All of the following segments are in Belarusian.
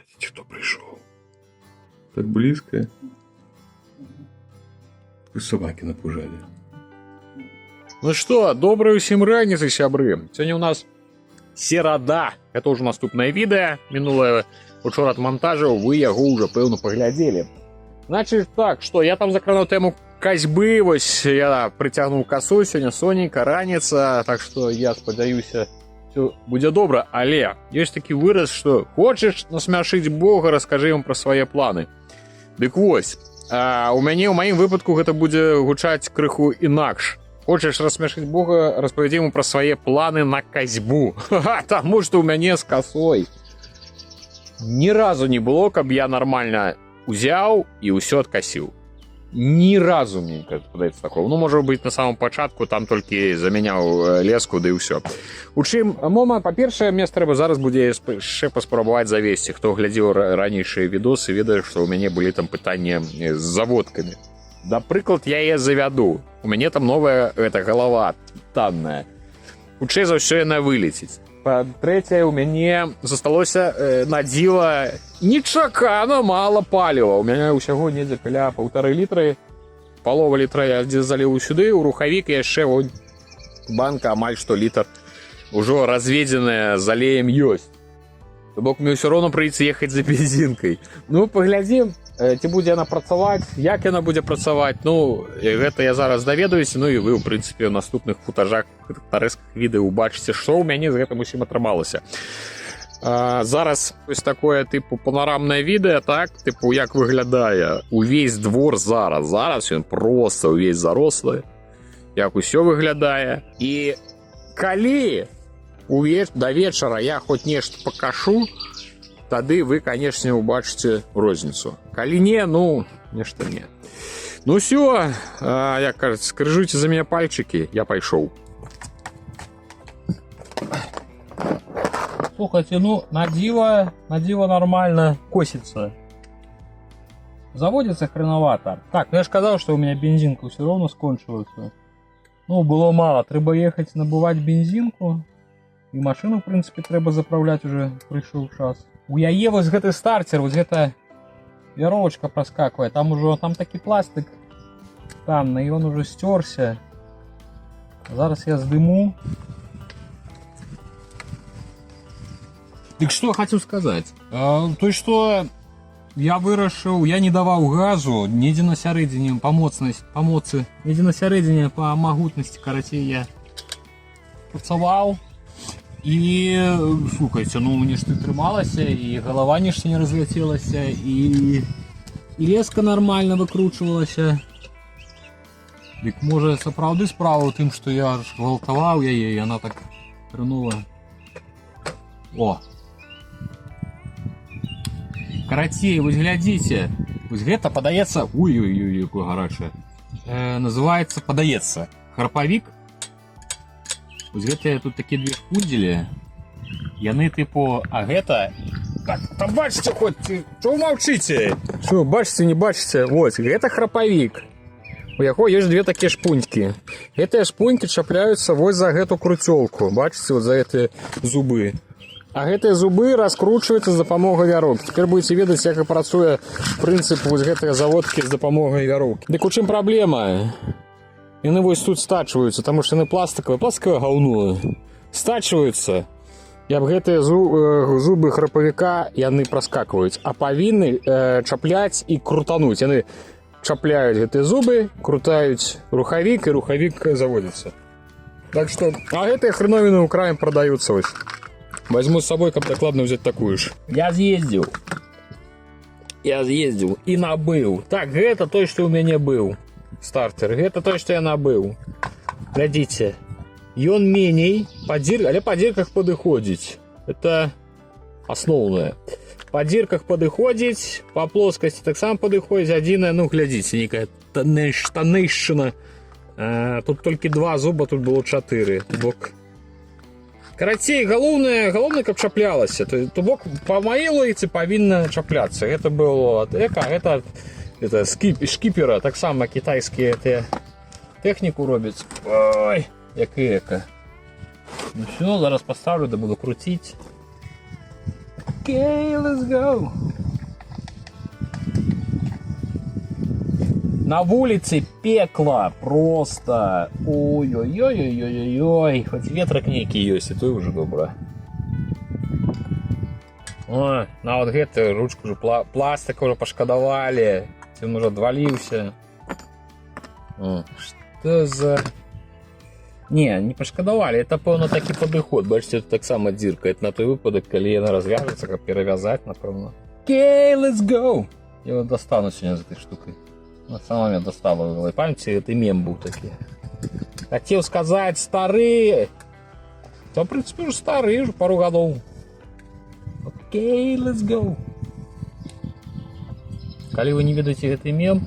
Глядите, кто пришел. Так близко. Собаки напужали. Ну что, доброй усім раніцы, сябры. Сегодня у нас серада. Это уже наступное видео. Минулое учора отмонтажил, вы яго уже пэўна поглядели. Значит так, что я там закранул тему косьбы, вось я притягнул косу, сегодня соненька, раніца, так что я спадзяюся, все будет добро. Але есть таки выраз, что хочешь насмяшить Бога, расскажи ему про свои планы. Дык вось, у мяне ў маім выпадку гэта будзе гучаць крыху інакш. Хочаш рассмяшыць Бога, распавядзі ему пра свае планы на касьбу. Таму што ў мяне з касой ні разу не было, каб я нармальна узяў і ўсё адкасіў. Ні разу мне падаецца такого. Ну, можа быць, на самом пачатку там толькі заменяў леску, ды і ўсё. У чым момант, па-першае, мне трэба зараз будзе яшчэ паспрабаваць завесці. Хто глядзеў ранейшыя відосы, ведае, што ў мяне былі там пытанні з заводкамі. Да прыклад, я яе завяду. У мяне там новая голова танная. Хутчэй за ўсё яна вылеціць. Па-трэцяе, у мяне засталося на дзіва нечакана мала паліва. У мяне ўсяго недзе каля 1,5 літры. Палова літра я заліў сюды, у рухавік, і яшчэ банка амаль што літр ужо разведзеная з алеем ёсць. То бок мне ўсё роўна прыйдзецца ехаць за бензінкай. Ну, паглядзім, ці будзе яна працаваць, як яна будзе працаваць. Ну, гэта я зараз даведаюся, ну і вы, ў прынцыпе, ў наступных футажах, тарэсках відэа убачыце, што ў мяне з гэтым усім атрымалася. Зараз ось такое, типу, панорамнае відэа, так? Типу, як выглядае увесь двор зараз. Зараз ён проста увесь зарослы. Як усё выглядае. І калі да вечара я хоць нешта пакашу, тады вы, канешне, убачыце розніцу. Калі не, ну, нешта не. Ну всё, як кажуць, скрыжуйце за мяне пальчыкі, я пайшоў. Слухайте, ну, на дзіва нормально косится. Заводится хреновато. Так, ну я ж казаў, што у меня бензинка все равно скончилася. Ну, было мало, трэба ехаць набываць бензинку. І машину, в принципе, трэба заправляць уже, прыйшоў час. У яе вось гэты стартер, вось гэта вяровачка праскаквае, там ужо, там такі пластик танны, і он уже сцёрся. Зараз я здыму. Дык што хацеў сказаць? То, што я вырашыў, я не даваў газу, недзе на сярэдзіне па моцы, недзе на сярэдзіне па магутнасці, карацей, я працаваў. І, слухайце, ну, нешта трымалася, і галава нешта не разляцелася, і леска нормально выкручвалася. Дык, можа, сапраўды справа ў тым, што я ж гвалтаваў яе, і яна так трынула. О! Карацей, вось глядзіце, вось гэта падаецца, ой-ой-ой, якое гарачае, называецца, падаецца, харпавік. Вось гэтыя тут такія две шпудзелі, яны тыпу, а гэта... Так, там бачыце хоць, што вы маўчыце? Што, бачыце, не бачыце? Вось, гэта храпавік. У яго ёсць две такія шпунькі. Гэтыя шпунькі чапляюцца вось за гэту круцёлку, бачыце, вот за гэтыя зубы. А гэтыя зубы раскручваюцца з дапамогай вяроўкі. Цяпер будзеце ведаць, як і працуе прынцып вось гэтыя заводкі з дапамогай вяроўкі. Дык у чым праблема? Яны вось тут стачваюцца, таму што яны пластикавае гаўно. Стачваюцца, і аб гэтыя зубы храпавіка яны праскакваюць, а павінны чапляць і крутануць. Яны чапляюць гэтыя зубы, крутаюць рухавік, і рухавік заводзіцца. Так што, а гэтыя хреновіны ў краі прадаюцца вось. Возьму з сабой, каб дакладна ўзяць такую ж. Я з'ездзіў і набыў. Так, гэта той, што ў мяне быў. Стартер, гэта то, што я набыў. Глядзіце, ён меней, але па дзірках падыходзіць. Это асноўнае. Па дзірках падыходзіць, па плоскасці таксама падыходзіць. Адзінае, ну, глядзіце, некая танэйшчына. Тут толькі 2 зуба, тут было 4. Бок. Карацей, галоўнае, каб чаплялася. То бок, па маёй логіцы павінна чапляцца. Гэта было ад эка, гэта шкіпера, таксама кітайскія тэхніку робяць. Ой, як эка. Ну все, зараз поставлю, да буду крутіць. Окей, let's go. На улице пекло просто. Ой-ой-ой-ой-ой-ой. Хоть ветрак некий есть, и то уже добро. О, на вот гэтую ручку же пластик уже пошкодовали. Он уже отвалился. О, что за... Не пошкодовали, это певно таки подыход. Бачите, тут так само дырка. Это на той выпадок, коли яна развяжется, как перевязать, напевно. Окей, let's go. Я его достану сегодня за этой штукой. На самом деле достала. Вы помните, это мем был такие. Хотел сказать, старые. Да, в принципе, уже старые, уже пару годов. Окей, let's go. Коли вы не видите этот мем,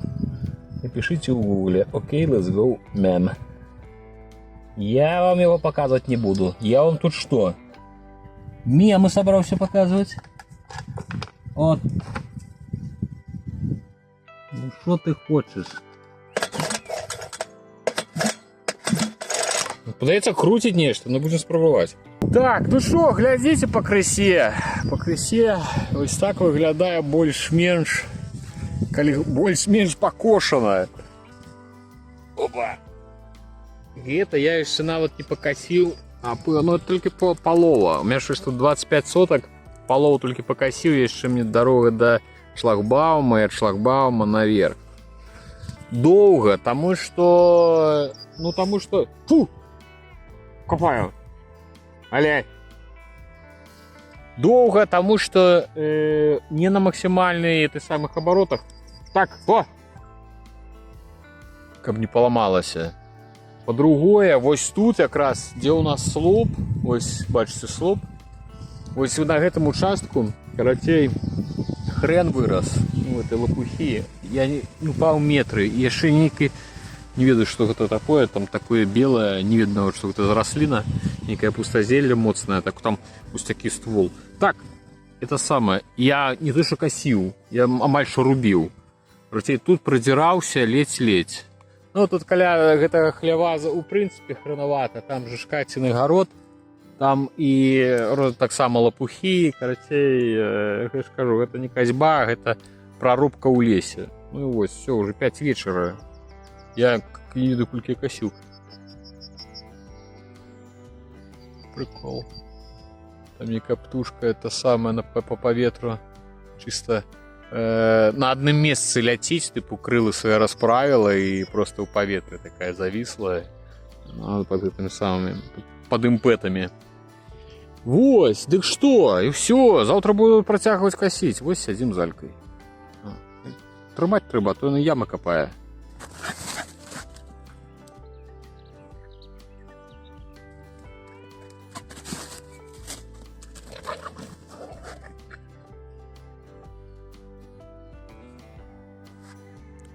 напишите в гугле. Окей, let's go, мем. Я вам его показывать не буду. Я вам тут что? Мемы собрался показывать. Вот. Ну что ты хочешь? Подається крутить нечто, но будем спробувати. Так, ну що, глядите по крысе. По крысе ось так виглядає більш-менш, коли більш-менш покошено. Опа. И это я еще навод не покосил, но это только полова. У меня что тут 25 соток, полову только покосил, еще мне дорога до шлагбаума и от шлагбаума наверх. Долго, потому что... Фу! Копаю. Аля. Долго, потому что не на максимальных самых оборотах. Так, о! Как не поломалось. По-другое, вось тут якраз, где у нас слоп, вось, бачите, слоп, вось на гэтым участку, карацей, хрен вырос, ну, этой лопухи, я не, полметра, и яшчэ нейкі, не ведаю, что это такое, там такое белое, не видно, что это за рослина, некая пустозелье моцная, так там пустяки ствол. Так, это самое, я не то что косил, я амаль что рубил, карацей, тут продирался ледь-ледь. Ну, тут каля гэтага хлява, у прынцыпе, хранавата, там же шкаціны гарод, там і таксама лапухі, карацей, я ж кажу, гэта не касьба, гэта прарубка ў лесе. Ну і вось, все, уже 5 вечара. Я не веду, колькі касіў. Прикол. Там некая птушка, это самое, по паветру, чисто... на одном месте лететь, типа крылы свои расправила и просто у поветря такая зависла под этими самыми, под импетами. Вось, дык что, и все, завтра буду протягивать косить. Вось сядзім з Алькой. Трымаць трэба, а то на ямы копае.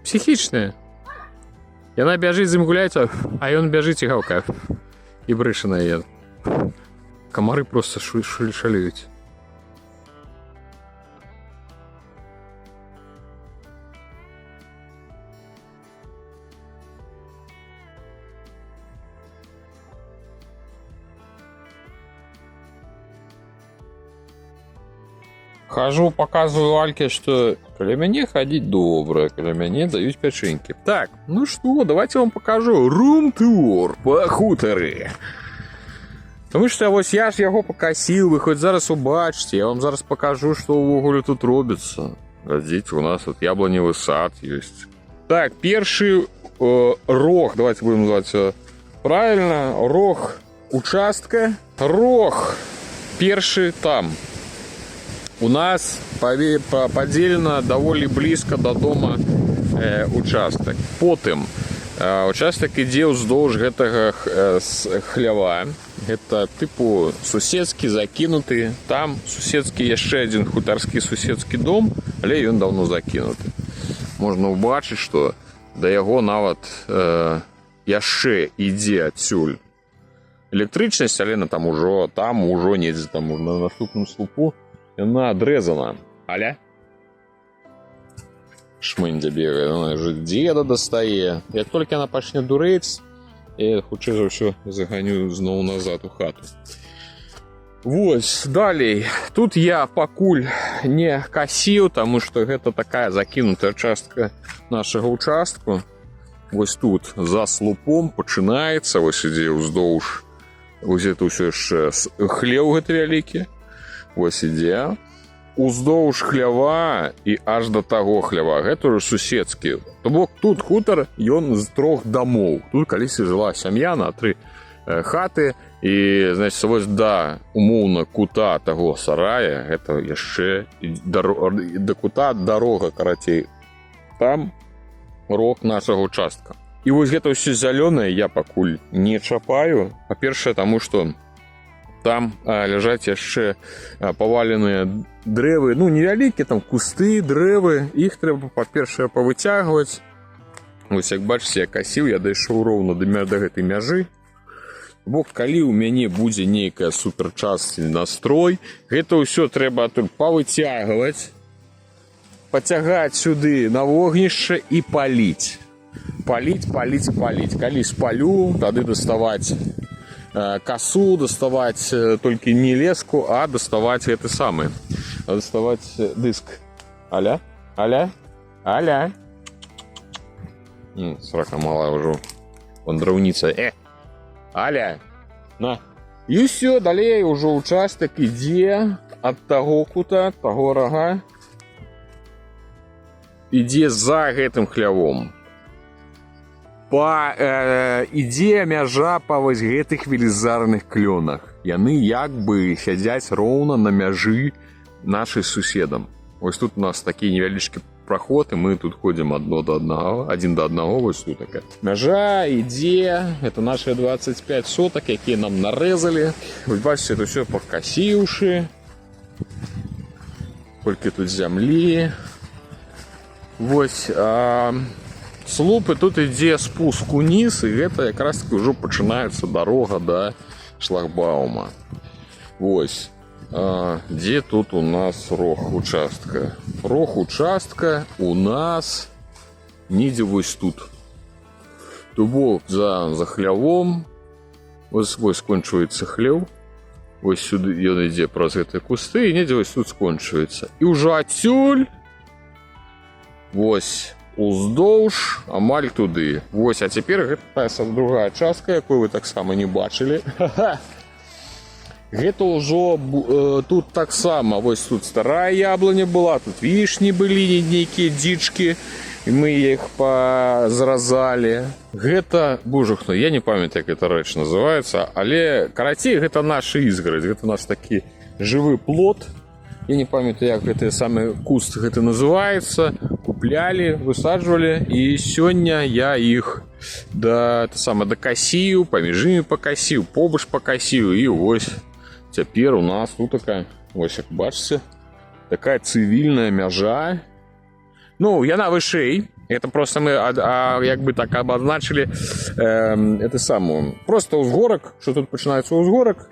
Психічная. Яна бяжыць з ім гуляецца, а ён бяжыць і гаўкае. І брышаная я. Камары просто шалююць. Хожу, показываю Альке, что каля мяне ходить добра, каля мяне дают пячэнькі. Так, ну что, давайте вам покажу рум-тур по хутары. Тому что вось я ж яго покосил, вы хоть зараз убачите, я вам зараз покажу, что увогуле тут робится. Глядите, у нас тут яблоневый сад есть. Так, перший рог, давайте будем называть правильно, рог участка, рог перший там. У нас подзелена даволі близко до дома участок. Потым участок ідзе ўздоўж гэтага хлява. Гэта тыпу суседскі закінуты. Там суседскі яшчэ адзін хутарскі суседскі дом, але ён даўно закінуты. Можна ўбачыць, што да яго нават яшчэ ідзе адсюль электрычнасць, але там ужо недзе там на наступным слупу яна адрезана. Аля? Шмындзя бегае, она же деда дастае. Як толькі яна пачне дурэць, я хутчэй за ўсё заганю зноў назад у хату. Вось, далей. Тут я пакуль не касіў, таму што гэта такая закінутая частка нашага участку. Вось тут за слупом пачынаецца, вось ідзе ўздоўж. Вось это ўсё яшчэ хлеў гэты вялікі. Вось ідзе. Уздоўж хлява і аж да таго хлява. Гэта ўжо суседскі. То бок тут хутар, ён з 3 дамоў. Тут калісьці жыла сям'я на 3 хаты. І, значит, вось да умоўна кута таго сарая, гэта яшчэ да кута дарога, карацей. Там рог нашага участка. І вось гэта ўсё зялёнае я пакуль не чапаю. Па-першае, таму што там ляжаць яшчэ паваленыя дрэвы, ну, невялікія, там кусты, дрэвы. Іх трэба, па-першае, павыцягваць. Вось, як бачыце, я касіў, я дайшоў роўна да гэтай мяжы. Бо калі ў мяне будзе нейкая суперчас настрой, гэта ўсё трэба тут павыцягваць, пацягаць сюды на вогнішча і паліць. Паліць. Калі спалю, тады даставаць касу, даставаць толькі не леску, а даставаць гэты самы. Даставаць дыск. Аля? Срака малая ўжо. Вандраўніца. Аля, на. І ўсё, далей ўжо участак ідзе ад таго кута, таго рага. Ідзе за гэтым хлявом. Ідзе мяжа па вось гэтых велізарных клёнах. Яны як бы сядзяць роўна на мяжы нашай суседам. Вось тут у нас такі невялічкі праход, і мы тут ходзім адзін да аднаго, вось тут такая. Мяжа ідзе, это наши 25 сотак, якія нам нарэзалі. Вось бачыце, это ўсё пакасіўшы. Колькі тут зямлі. Вось, слупы, тут ідзе спуск уніз, і гэта якраз таки ўжо пачынаецца дарога да шлагбаума. Вось. Дзе тут у нас рог участка? Рог участка у нас недзе вось тут. То бок за хлявом. Вось скончваецца хлеў. Вось сюды ён ідзе праз гэтыя кусты, і недзе вось тут скончваецца. І ўжо адсюль вось уздоўж амаль туды. Вось, а цяпер гэта другая частка, якую вы таксама не бачылі. Гэта ўжо тут таксама. Вось тут старая яблоня была, тут вішні былі нейкія дзічкі, і мы іх пазразалі. Гэта, божа хто, я не памятаю, як гэта рэч называецца, але карацей, гэта наша ізгарадзь, гэта наш такі жывы плод. Я не памятаю, як гэты самы куст гэта называецца. Куплялі, высаджвалі, і сёння я іх дакасіў, паміж імі пакасіў, побач пакасіў, і вось цяпер у нас тут такая, вось як бачыце, такая цывільная мяжа. Ну, яна вышэй. Это просто мы як бы так абазначылі это самую. Просто ўзгорак, што тут пачынаецца ўзгорак.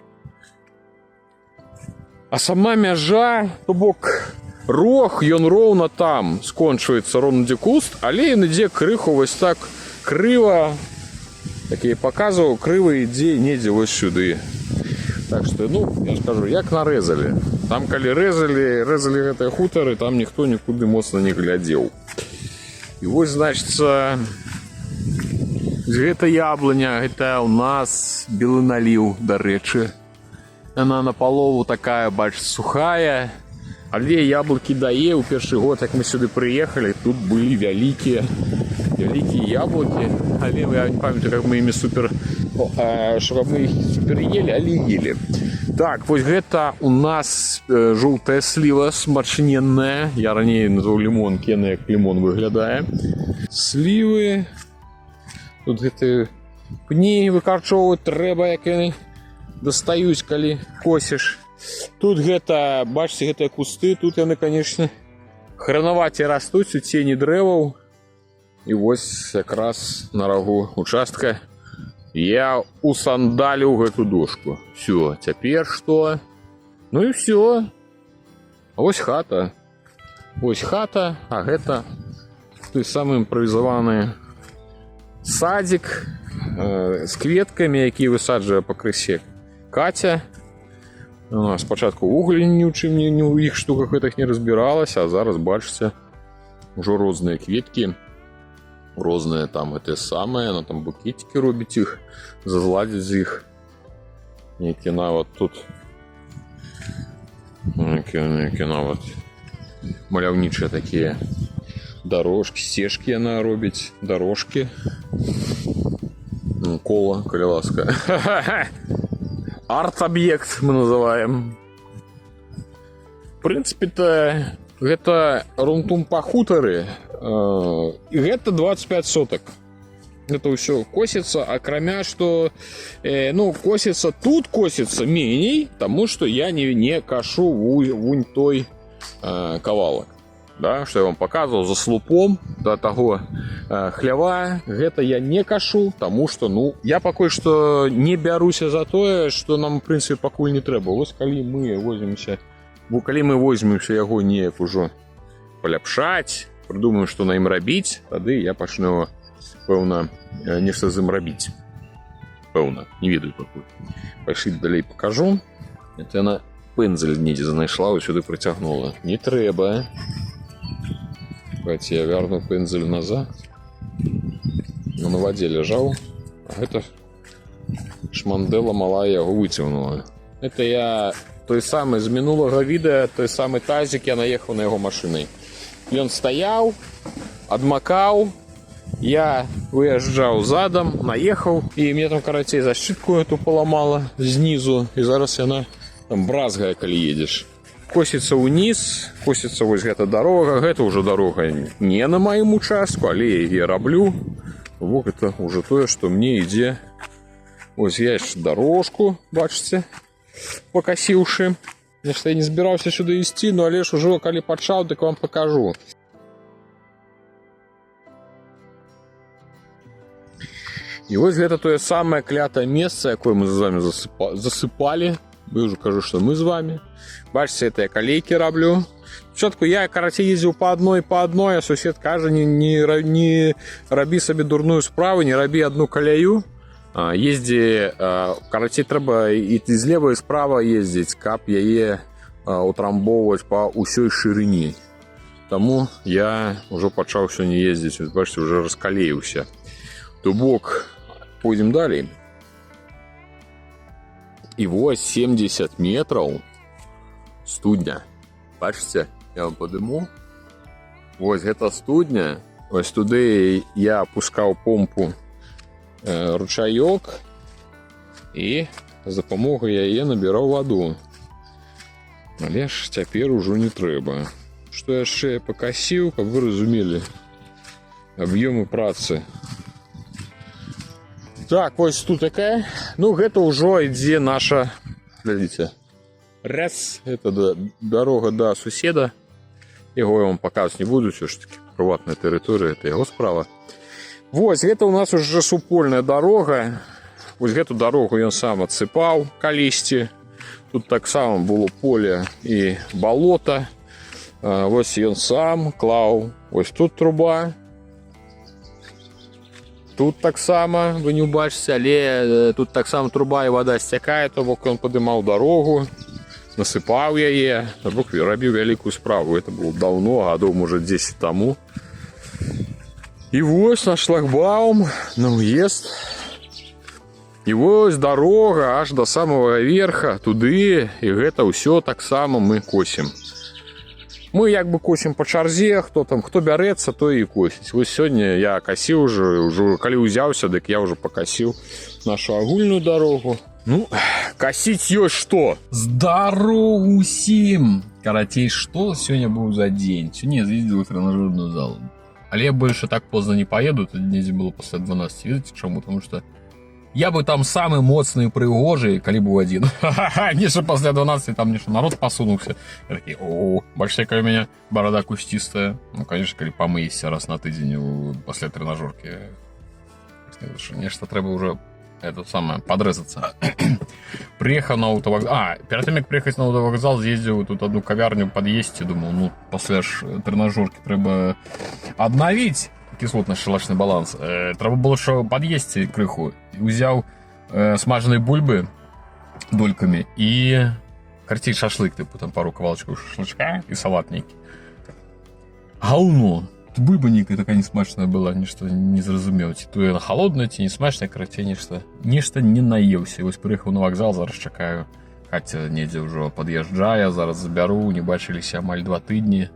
А сама мяжа, то бок рог, ён роўна там скончваецца, роўна дзе куст, але ён ідзе крыху вось так крыва, так я паказваў, крыва ідзе недзе вось сюды. Так што, ну, я ж кажу, як нарэзалі. Там, калі рэзалі гэтыя хутары, там ніхто нікуды моцна не глядзеў. І вось, значыцца, гэта яблоня, гэта ў нас белы наліў, дарэчы. Яна напалову такая, бачыць, сухая. Але яблыкі дае. У першы год, як мы сюды прыехалі, тут былі вялікія яблыкі. Але я не памятаю, як мы імі супер ели, але ели. Так, вось гэта у нас жоўтая сліва смачненная. Я раней назваў лімон, яна як лімон выглядае. Слівы. Тут гэты пні выкарчоўваць трэба, як яны дастаюць, калі косіш. Тут гэта, бачыце, гэтыя кусты, тут яны, канешне, хранаваце растуць у цені дрэваў. І вось якраз на рагу участка я усандаліў гэту дошку. Всё, цяпер што? Ну і всё. А вось хата. Вось хата, а гэта той самы імправізаваны садзік з кветкамі, які высаджвае пакрысе Катя. Спачатку ўвогуле ні ў чым ні ў іх штуках гэтых не разбіралася, а зараз бачыце ужо розныя кветкі, розныя там гэтыя самыя, она там букетики робіць іх, зазладзіць з іх. Нейкі нават тут нейкі нават маляўнічыя такія дорожкі, сцежкі яна робіць, дорожкі. Кола, калі ласка. Арт-об'ект мы называем. В прынцыпе-то гэта рунтум па хутары. І гэта 25 сотак. Это ўсё косіцца, акрамя што косіцца тут косіцца меней, таму што я не кашу вунь той кавалак. Да, што я вам паказваў за слупом да таго хлява, гэта я не кашу, таму што я пакуль што не бяруся за тое, што нам, в прынцыпе, пакуль не трэба. Вось калі мы возьмемся яго неяк ужо паляпшаць, прыдумаем, што на ім рабіць, тады я пачну, пэўна, нешта з ім рабіць. Пэўна, не ведаю пакуль. Пайшлі далей пакажу. Это яна пэндзель недзе знайшла, сюды прыцягнула. Не трэба. Давайте я верну пензель назад. На воде лежал. А гэта шмандэла малая яго выцягнула. Это я той самы з мінулага відэа, той самы тазик, я наехаў на яго машынай. Ён стаяў, адмакаў, я выязджаў задам, наехаў, і мне там, карацей, защитку эту поламала знізу, і зараз яна там бразгае, калі едзеш. Косіцца ўніз, косіцца вось гэта дарога, гэта ўжо дарога не на маім участку, але я яе раблю. Вот гэта ўжо тое, што мне ідзе. Вось я яшчэ дарожку, бачыце, пакасіўшы. Нешта я не збіраўся сюды ісці, але ж ужо калі пачаў, дык вам пакажу. І вось гэта тое самае клятае месца, якое мы з вами засыпалі. Я уже кажу, что мы с вами. Бачите, это я колейки раблю. Спочатку я, короче, ездил по одной, а сусед каже, не раби себе дурную справу, не раби одну колею. Езди, короче, треба и злева, и справа ездить, каб яе утрамбовывать по усёй ширине. Тому я уже пачаў сёння ездить, бачите, уже раскалеился. То бок, пойдем далее. І вось 70 метров студня. Бачите, я вам падыму. Вось гэта студня. Вось туды я опускаў помпу ручаёк і за дапамогай яе набіраў ваду. Але ж цяпер ужо не трэба. Што яшчэ я пакасіў, каб вы разумелі аб'ёмы працы. Так, вось тут такая. Гэта ўжо ідзе наша, глядзіце, это дорога до суседа. Яго я вам паказваць не буду, все ж таки прыватная тэрыторыя, это яго справа. Вось, гэта у нас уже супольная дорога. Вось гэту дорогу ён сам адсыпаў калісьці. Тут таксама было поле і балота. Вось ён сам клаў. Вось тут труба. Тут таксама, вы не убачыце, але тут таксама труба і вада сцякае, то бок ён падымаў дарогу, насыпаў яе, то бок рабіў вялікую справу. Это было давно, гадоў, можа, 10 таму. І вось наш шлагбаум на ўезд. І вось дарога аж до самого верха, туды, і гэта ўсё таксама мы косім. Мы як бы косім по чарзе, хто бярэцца, то і косіць. Вось сёння я касіў ўжо, калі ўзяўся, дык я ўжо пакасіў нашу агульную дарогу. Касіць ёсць што? Здароў усім! Карацей, што сёння быў за дзень? Сёння я з'ездзіў у трэнажорную залу. Але я больше так позна не поеду, тут недзе было пасля 12, ведаеце чаму? Потому что я бы там самы моцны і прыгожы, калі быў адзін. Нешта пасля 12 там нешта народ пасунуўся. Я такі, бачыце, калі у мяне барада кусцістая. Конечно, калі памыешся раз на тыдзень пасля трэнажоркі. Нешта трэба ўжо это самое подрэзацца. Приехаў на аўтавакзал. Перад тым, як прыехаць на аўтавакзал, з'ездзіў тут одну кавярню пад'есці, думаў, пасля ж трэнажоркі трэба аднавіць кіслотна-шчалачны баланс. Трэба было што пад'есці крыху. Узяў смажанай бульбы долькамі і Карцей шашлык, типу, там пару кавалочков шашлычка и салат некий. Гауно. Бульба некая такая несмачная была, нечто не зразумеў. Ці то яна холодная, ці не смачная, карацей, нешта не наеўся. Вось прыехаў на вакзал, зараз чакаю. Катя недзе ўжо пад'язджае, зараз забяру, не бачыліся амаль 2 тыдні.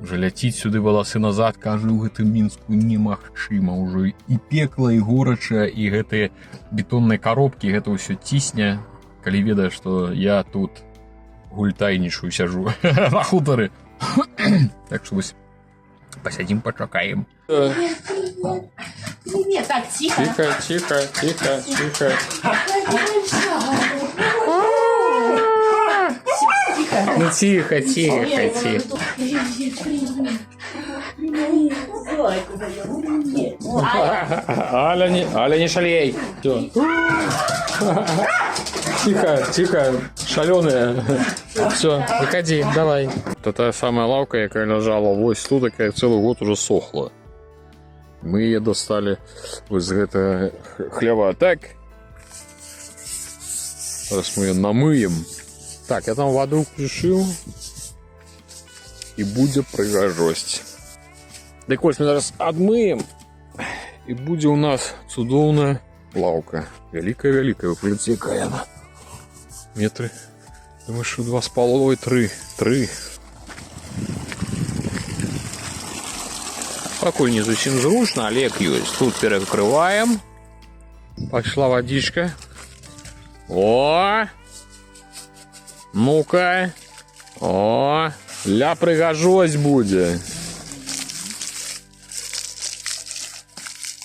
Уже ляціць сюды валасы назад, кажа, у гэтым Мінску немагчыма ўжо. І пекла, і горача, і гэтыя бетонныя коробкі, гэта ўсё цісне, калі ведае, што я тут гультайнічаю сяжу на хутары. Так што вось посядзім, пачакаем. Нет, так, тихо. Тихо. Ну тихо. Аля, не шалей. Тихо, шалёная. Все, выходи, давай. Это та самая лавка, якая лежала вось тут, такая целый год уже сохла. Мы ее достали вот из этого хлева. Так. Зараз мы ее намыем. Так, я там воду включил. И будет прыгажость. Так вот, мы зараз адмыем. И будет у нас цудоўная лавка. Великая. Вы прыгнете, какая она. Метры. Думаю, что 2,5-3. 3. Пакуль не зусім зручна, але як ёсць. Тут перакрываем. Пошла водичка. О! Ну-ка. О! Ля прыгажосць будзе.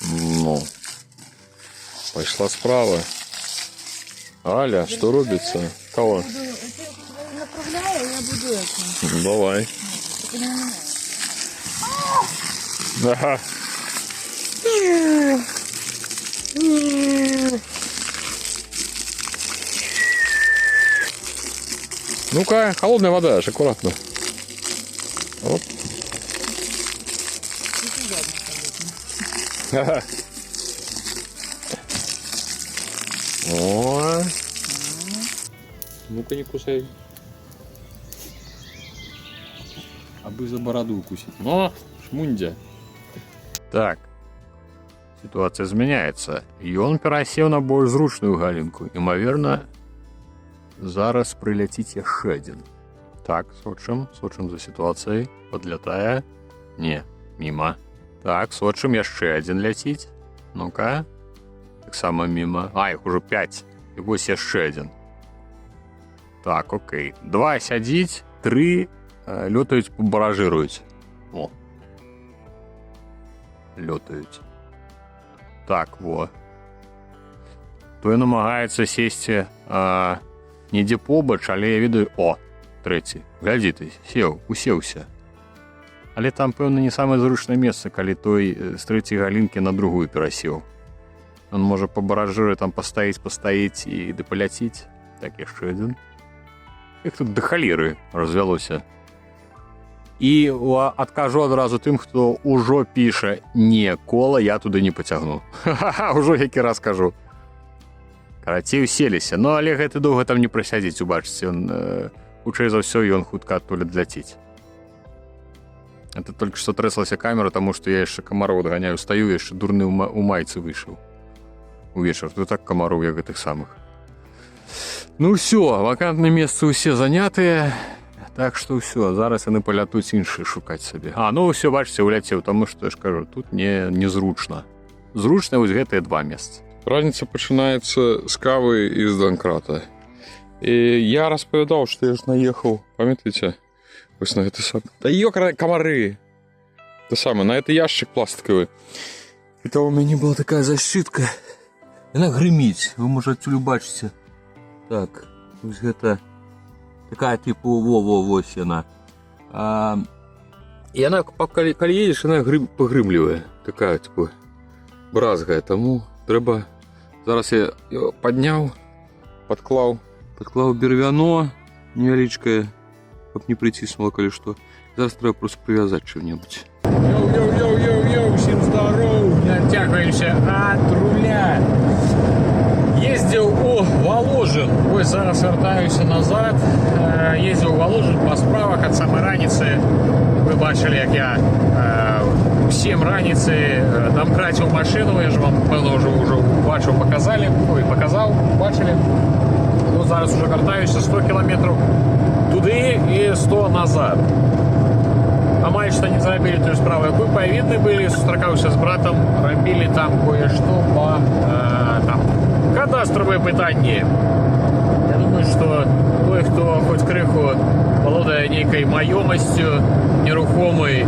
Ну. Пошла справа. Аля, что робится? Кого? Направляю, я буду это. Давай. Ага. Ну-ка, холодная вода, аж аккуратно. Оп. Ага. О. Ну-ка, не кусай. Абы за бороду укусить. О, шмундя. Так. Ситуация изменяется. И он перасел на больш зручную галинку. Імаверна, зараз прыляціць яшчэ адзін. Так, сочым за ситуацией. Подлятая. Не, мимо. Так, сочым яшчэ адзін ляціць. Ну-ка. Таксама мимо. А, их уже 5. И вось яшчэ адзін. Так, окей. 2 сядзіць, 3 лётаюць, баражируюць. О. Лётаюць. Так, во. Той намагаецца сесці недзе побач, але я ведаю... О, 3. Глядзі ты, сеў, усеўся. Але там, пэўна, не самае зручнае месца, калі той з 3 галінкі на другую перасеў. Он можа па баражыры там пастаіць і ды паляціць. Так, яшчэ адзін. Як тут да халеры развялося. І адкажу адразу тым, хто ўжо піша «Не, кола я туды не пацягну». Ха-ха, ўжо які раз кажу. Карацей, уселіся. Ну, але гэты доўга там не прасядзіць, убачыце. Хутчэй за ўсё, ён хутка адтуль адляціць. Это только что трэслася камера, таму што я яшчэ камароў адганяю. Стаю, яшчэ дурны у майцы выйшаў. Увечар. Тут так камароў, як гэтых самых. Ну ўсё, вакантныя месцы ўсе занятыя. Так што ўсё, зараз яны палятуць іншыя шукаць сабе. А, ну ўсё, бачыце, уляцеў, таму што, я ж кажу, тут незручна. Зручна вось гэтыя 2 месцы. Разница пачынаецца з кавы і з данкрата. І я распавядаў, што я ж наехаў, памятаеце? Вось на гэты сам. Да ёкара, камары! Те саме, на гэты яшчык пластиковый. І там у мяне была такая защитка. Яна грыміць, вы можа адсюль убачыце. Так, вось гэта такая типу вось яна. І яна, калі едзеш, яна пагрымлівая. Такая, типу, бразгая. Таму трэба... Зараз я падняў, падклаў бервяно невялічкае, каб не прыціснула, калі што. Зараз трэба просто прывязаць чым-небудзь. Йоу, всем здоров! Не оттягиваемся от руля. Ездил у Воложи. Валужин. Ось зараз вертаюся назад. Їздив у Валужин по справах від самої раніці. Ви бачили, як я в 7 раніці домкратив машину. Я ж вам, певно, вже бачив, показав, бачили. Ну, зараз вже вертаюся 100 кілометрів туди і 100 назад. А майже не заробили ту справу, яку повинні були. Зустрічався з братом, робили там кое-що по там кадастровые питання. Я думаю, що той, хто хоч криху володає некой маємостю нерухомой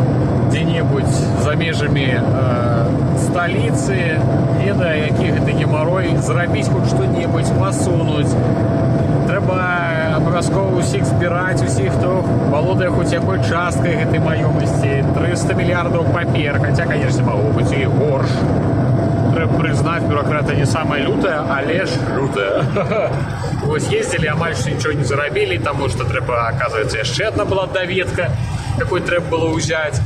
где-нибудь за межами столицы, ведає, який це геморрой, зробити хоч що-небудь, посунуть. Треба обов'язково усіх збирати, усіх, хто володає хоч якою часткою цієї маємості. 300 мільярдів папір, хоча, звісно, могло бути і горш. Треба признать, бюрократия не самая лютая, але ж лютая. Ось їздили, а майже нічого не заробили, тому що треба, оказується, ще одна була довідка, яку треба було взяти.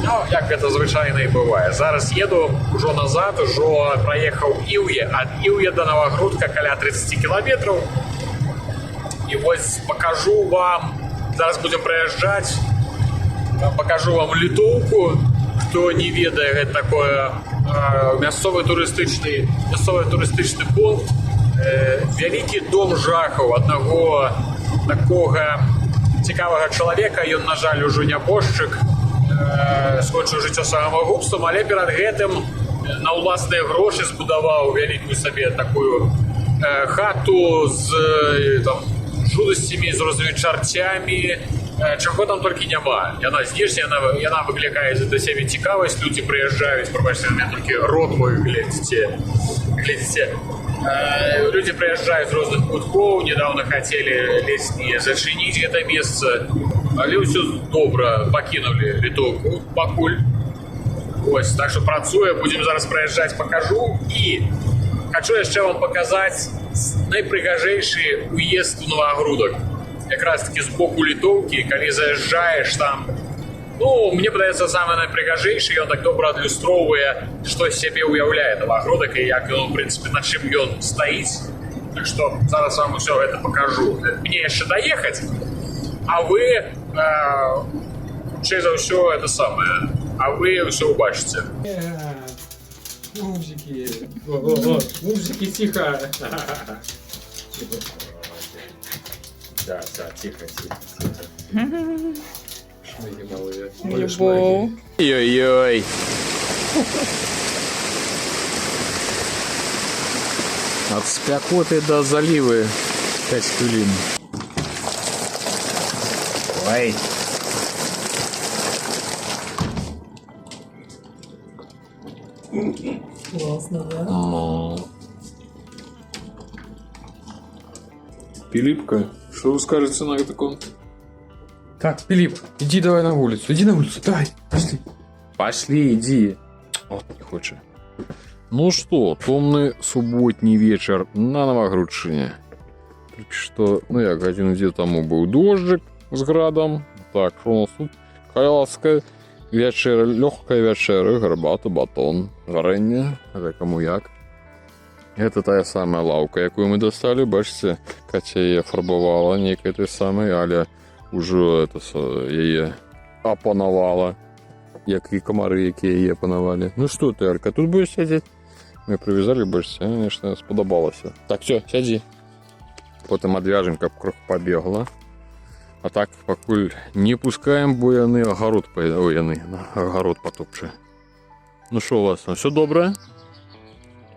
Ну, як це звичайно і буває. Зараз їду вже назад, вже проїхав Ілє, від Ілля до Новогрудка коля 30 кілометрів. І ось покажу вам, зараз будемо проїжджати, покажу вам Литовку. Хто не ведає, це таке місцевий туристичний пункт. Великий дом жахів одного такого цікавого чоловіка. Він, на жаль, уже небожчик, скончив життя самогубством, але перед гэтым на власні гроші збудував велику собі таку хату з там, жудостями, з різними чертями. Чого там тільки нема. Яна здешня, яна викликає до себе цікавість, люди приїжджають, пробачте, на мене тільки рот мой глядите. Люди приїжджають з різних кутків, недавно хотіли лісні зачинити це місце, але все добре, покинули Литовку, покуль. Ось, так що працює, будемо зараз проїжджати, покажу. І хочу ще вам показати найпригожейший уїзд в Новогрудок. Якраз таки з боку Литовки, коли заїжджаєш там, ну, мені подається саме найпригожейший, він так добре адлюстровує, що з себе уявляє Новогрудок і як він, в принципі, на чим він стоїть. Так що зараз вам все це покажу. Мені ще доїхати, а ви, ще за все це саме, а ви все побачите. Мужики, мужики, тихо. Да, тихо. Шмыги малые. Любов. Ой-ой-ой. От спякоти до заливи 5 хвилин. Ой. Класно, да? Пилипка, что вы скажете на таком? Так, Пилип, иди давай на улицу, давай, пошли. Пошли, иди. О, не хочешь. Ну что, томный субботний вечер на Новогрудщине. Только что, ну як один неділю тому був дождик з градом. Так, що у нас тут? Кайловська вечеря, легкая вечеря, гарбата, батон, варення, это кому як. Это та самая лавка, яку ми достали, бачите, Катя її фарбувала, некой той самой, Аля уже її опанувала, як і комари, які її опанували. Ну що ти, Алька, тут будеш сидіти? Ми прив'язали, бачите, конечно, сподобалося. Так, все, сиди. Потім відв'яжемо, як кроху побігла. А так, покуль не пускаємо, бо яни огород, огород потопче. Ну що у вас там, все добре?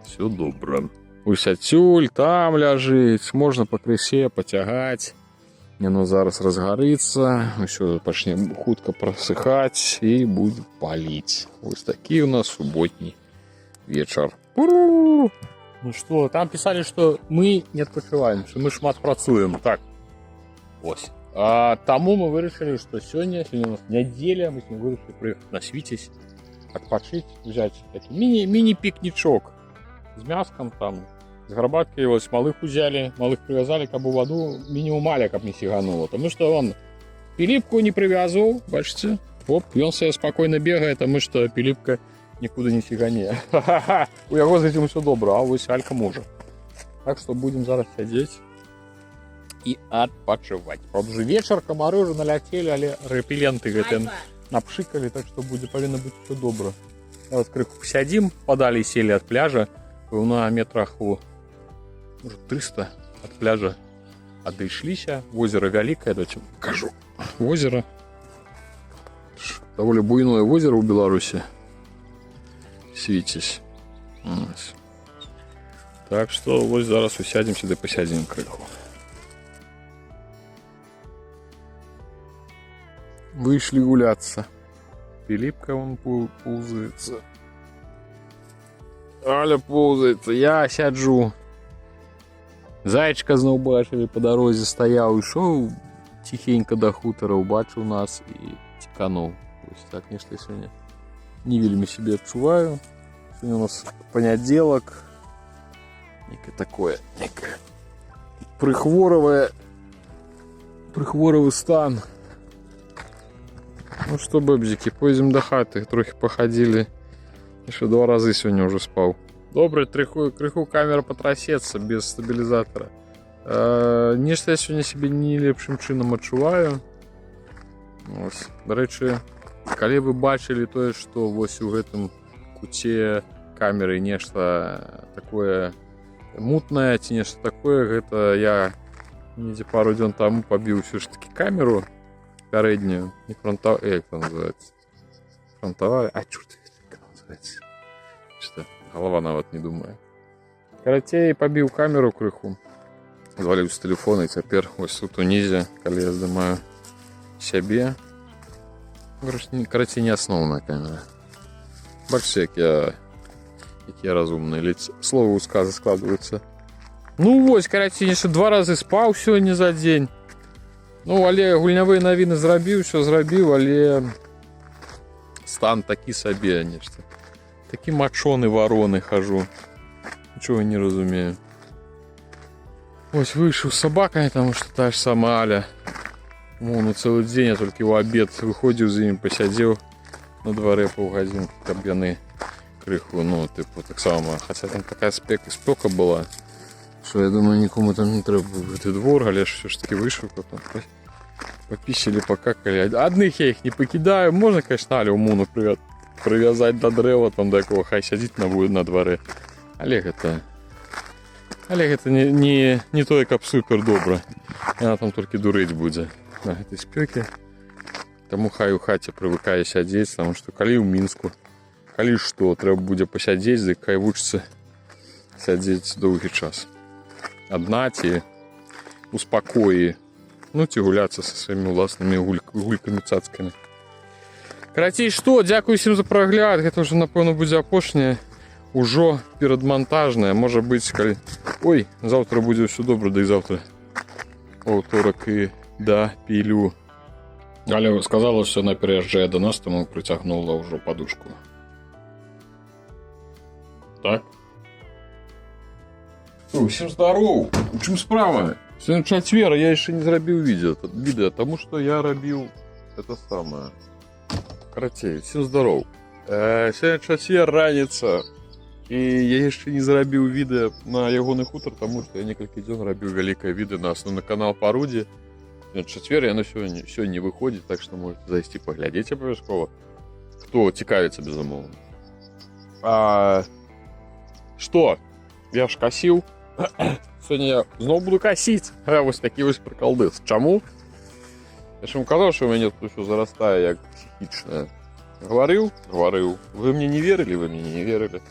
Все добре. Ось тюль там лежить, можна по крисі потягати. Воно зараз розгориться, все почне хутко просихати і буде палити. Ось такий у нас суботній вечір. Ну что, там писали, что мы не отпочиваем, что мы шмат працуем. Так, ось. А тому мы вирішили, что сегодня у нас неделя, мы с ним вирішили приїхати на Світязь, отпочить, взять такий мини-пикничок с мяском там, с горбаткой, ось малых взяли, малых привязали к обу воду, минимум маля, как не сигануло, потому что он Пилипку не привязывал, бачите, оп, и он себе спокойно бегает, потому что Пилипка нікуди не сігане. У яго з этим все добре, а ось Алька може. Так що будемо зараз сидіти, і адпачываць. Правда, уже вечар, камары ўжо наляцелі, але рэпеленты гэтыя напшыкалі, так што павінна быць усё добра. Зараз крыху посядзім, падалі селі ад пляжа, на метрах у 300 ад пляжа адышліся. Возера вялікае, давайте покажу. Возера. Даволі буйное возера ў Беларусі. Свіцесь. Так што вось зараз усядземся ды пасядзім крыху. Выйшлі гуляцца. Філіпка вон паўзаецца. Аля паўзаецца, я сяджу. Зайчка зноў бачылі, па дарозе стаяў, ішоў ціхенька да хутара, убачыў нас і цікануў. Вось так нешта сёння не вельмі сябе адчуваю. Сёння у нас панядзелак. Некае такое, некае прыхворавы стан. Ну што, бэбзікі, пойдзем да хаты, трохі пахадзілі. Яшчэ 2 разы сёння ўжо спаў. Добра, крыху камера патрасецца без стабілізатара. Нешта я сёння сябе не лепшым чынам адчуваю. Ось. Дарэчы, калі вы бачылі тое, што вось у гэтым куце камеры нешта такое мутнае ці нешта такое, гэта я недзе пару дзён таму пабіў усё ж такі камеру пярэднюю, не фронтавая, як это называется? Фронтавая, чорт, як это называется? Что, голова нават не думае. Карацей, пабіў камеру крыху, зваліў з тэлефона, і цяпер вось тут унізе, калі я здымаю сябе. Карацей, не асноўная камера. Бачыце, як я разумны, ледзь словы ў сказы складваюцца. Ну вось, карацей, яшчэ 2 разы спаў сёння за дзень. Ну, але гульнявыя навіны зрабіў, усё зрабіў, але стан такі сабе, нешта. Такі мачоны вароны хожу. Нічога не разумею. Ось выйшаў з сабакамі, таму што та ж сама Аля. Ну, цэлы дзень я толькі ў абед выходзіў з імі, пасядзеў на дварэ паўгадзінкі, каб яны крыху, ну, тыпу, таксама. Хаця там такая спёка была, што я думаю, нікому там не трэба быў гэты двор, але ж все ж таки выйшаў, каб там попісілі, пакакалі. Адных я іх не пакідаю. Можна, конечно, Алю Муну прывязаць да дрэва, там да якога хай сядзіць на дварэ. Але гэта не тое, каб супер добра. Яна там толькі дурэць будзе на гэтай спёке. Таму хай у хаце прывыкае сядзець, таму што калі ў Мінску, калі што, трэба будзе пасядзець, дык хай вучыцца сядзець доўгі час. Адна ці у спакоі, ну ці гуляцца са сваімі ўласнымі гулькамі цацкамі. Карацей, што, дзякую усім за прагляд, гэта ўжо, напэўна, будзе апошняе, ужо перадмантажнае, можа быць, калі... Ой, заўтра будзе ўсё добра, да і заўтра аўторак і да пілю. Аля сказала, што яна пераязджае да нас, таму прыцягнула ўжо падушку. Так? Усім здароў! У чым справа? Сёння чацвер, я яшчэ не зрабіў відэа, таму што я рабіў это самае. Карацей, усім здароў. Сёння чацвер, раніца, і я яшчэ не зрабіў відэа на ягоны хутар, таму што я некалькі дзён рабіў вялікае відэа на асноўны канал Пародзі. Чацвер яно сёння выходзіць, так што можете зайсці паглядзець абавязкова. Хто цікавіцца, безумоўна. Што? Я ж касіў. Сёння я зноў буду касіць. Вось такі вось прыкалдыс. Чаму? Я ж вам казаў, што ў мяне тут усё зарастае як псіхічнае. Гаварыў? Вы мне не верылі? Вы мне не верылі.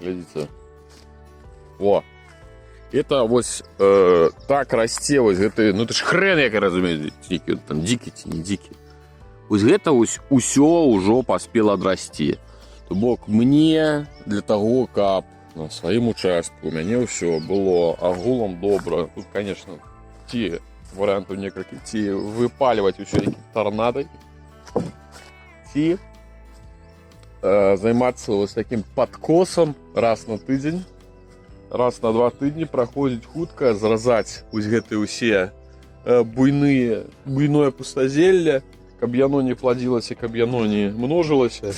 Глядзіце. Во. Это вось так расце, вось гэты, ну это ж хрен, як я разумею, там дзікі ці не дзікі. Вось гэта вось усё ўжо паспела адрасці. То бок мне для таго, каб на сваім участку у мяне ўсё было агулам добра. Тут, конечно, ці варыянтаў некалькі, ці выпаліваць усё якім тарнадай, ці займацца вось такім падкосам раз на тыдзень, раз на 2 тыдні праходзіць хутка, зразаць вось гэтыя ўсе буйное пустазелле, каб яно не пладзілася, каб яно не множылася.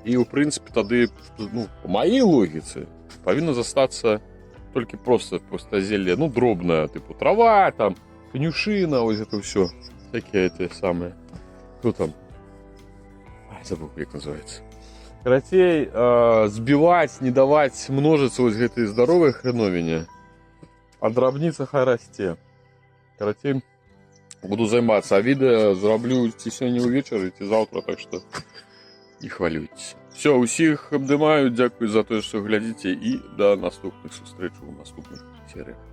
І, ў прынцыпе, тады, ну, па маёй логіцы, павінна застацца толькі проста пустазелле, ну, дробная, тыпу трава, там, конюшина, ось это все. Всякие эти самые. Кто там? Ай, забыл, как называется. Карацей, збиваць, не даваць множыцца вось гэтай здаровай хреновіне, а драбніца хай расце. Карацей, буду займацца, а відэа зраблю ці сёння ўвечары, ці заўтра, так што не хвалюйцеся. Все, усіх абдымаю, дзякую за тое, што глядзіце, і да наступных сустрэч у наступных серыях.